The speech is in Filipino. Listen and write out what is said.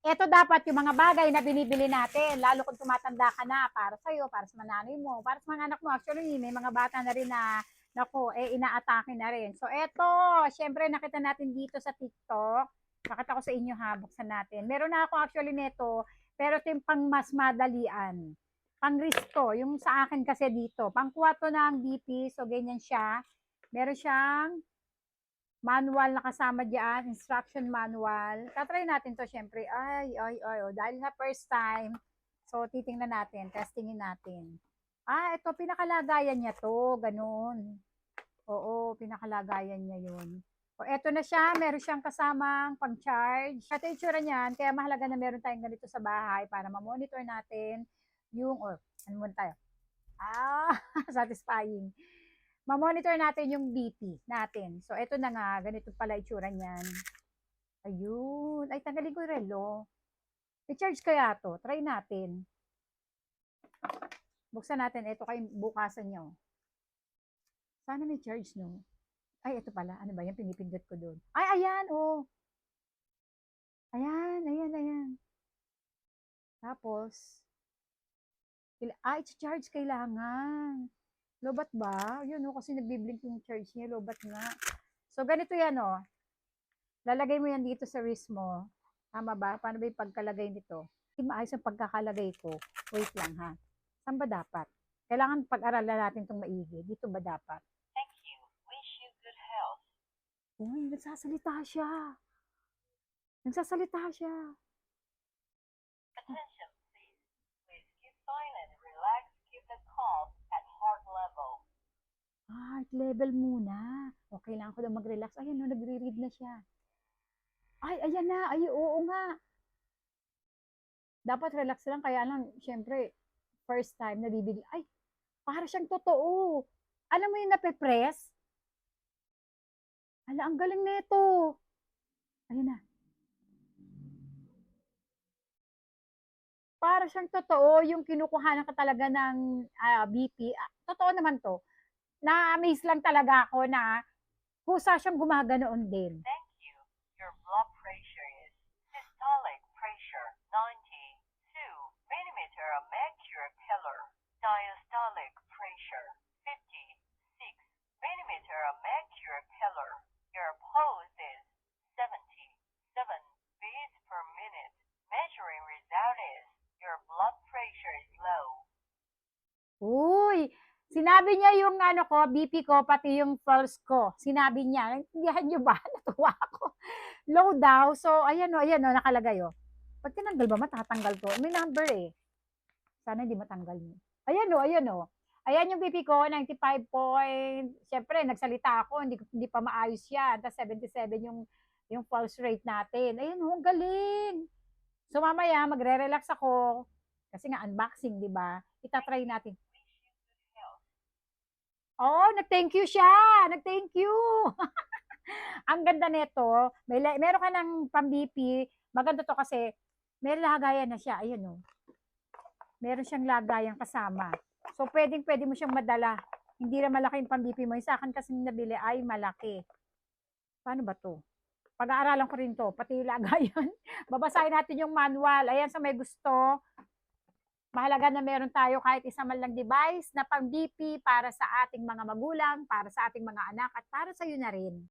Ito dapat yung mga bagay na binibili natin, lalo kung tumatanda ka na, para sa'yo, para sa nanay mo, para sa mga anak mo. Actually, may mga bata na rin na, naku, inaatake na rin. So, eto, syempre, nakita natin dito sa TikTok. Pakita ko sa inyo ha, buksan natin. Meron na ako actually nito, pero ito yung pang mas madalian. Pang risto, yung sa akin kasi dito. Pang 4 na ang BP, so ganyan siya. Meron siyang manual na kasama diyan, instruction manual. Tatry natin to syempre. Oh, dahil nga first time, so titingnan natin, testingin natin. Ito pinakalagayan niya to, ganun. Oo, pinakalagayan niya yun. O, eto na siya, meron siyang kasamang pang-charge. Ito yung itsura niyan, kaya mahalaga na meron tayong ganito sa bahay para ma-monitor natin yung, ano muna tayo? Satisfying. Ma-monitor natin yung BP natin. So, eto na nga, ganito pala itsura niyan. Ayun. Ay, tanggalin ko yung relo. May charge kaya to? Try natin. Buksan natin. Ito kayo bukasan nyo. Sana may charge, no? Ay, ito pala. Ano ba yan? Pinipindot ko doon. Ay, ayan, oh. Ayan. Tapos, i-charge kailangan. Lobat ba? Yun, oh, kasi nagbiblink yung charge niya. Lobat nga. So, ganito yan, oh. Lalagay mo yan dito sa wrist mo. Tama ba? Paano ba yung pagkalagay nito? Hindi maayos ang pagkakalagay ko. Wait lang, ha? Saan ba dapat? Kailangan pag-aralan natin itong maigi. Dito ba dapat? Thank you. Wish you good health. Uy, nagsasalita siya. Nagsasalita siya. Attention, please. Please keep silent, relax, keep the calm at heart level. Heart level muna. O, kailangan ko na mag-relax. Ayan, no, nagre-read na siya. Ay, ayan na. Ay, oo nga. Dapat relax lang. Kaya lang, syempre, first time, nabibigla. Ay, para siyang totoo. Alam mo yung nape-press? Ala, ang galing nito. Ayun na. Para siyang totoo yung kinukuhanan ka talaga ng BP. Totoo naman to. Na-amaze lang talaga ako na kusa siyang gumaganoon din. Thank you. Your blood pressure is systolic pressure 92 millimeter of mercury pillar. Diastolic pressure 56 millimeter of mercury pillar. Your pulse is 77 beats per minute. Measuring result is your blood pressure is low. Uy, sinabi niya yung ano ko, BP ko, pati yung pulse ko. Sinabi niya. Naintindihan niyo ba? Natuwa ako. Low daw. So, ayan o, nakalagay o. Pag tinanggal ba, matatanggal to? May number eh. Sana hindi matanggal niyo. Ayan o. Ayan yung BP ko, 95 point. Siyempre, nagsalita ako, hindi pa maayos yan. Tapos 77 yung pulse rate natin. Ayan o, ang galing. So mamaya, magre-relax ako. Kasi nga, unboxing, di ba? Itatry natin. Oh, nag-thank you siya. Nag-thank you. Ang ganda nito. Meron ka ng pang-BP. Maganda to kasi may lagayan na siya. Ayun oh. Meron siyang lagayan kasama. So, pwede mo siyang madala. Hindi na malaki yung pang-BP mo. Yung sa akin kasi nabili ay malaki. Paano ba to? Pag-aaralan ko rin to. Pati lagayan. Babasahin natin yung manual. Ayan sa may gusto. Mahalaga na meron tayo kahit isa man lang device na pang BP para sa ating mga magulang, para sa ating mga anak, at para sa iyo na rin.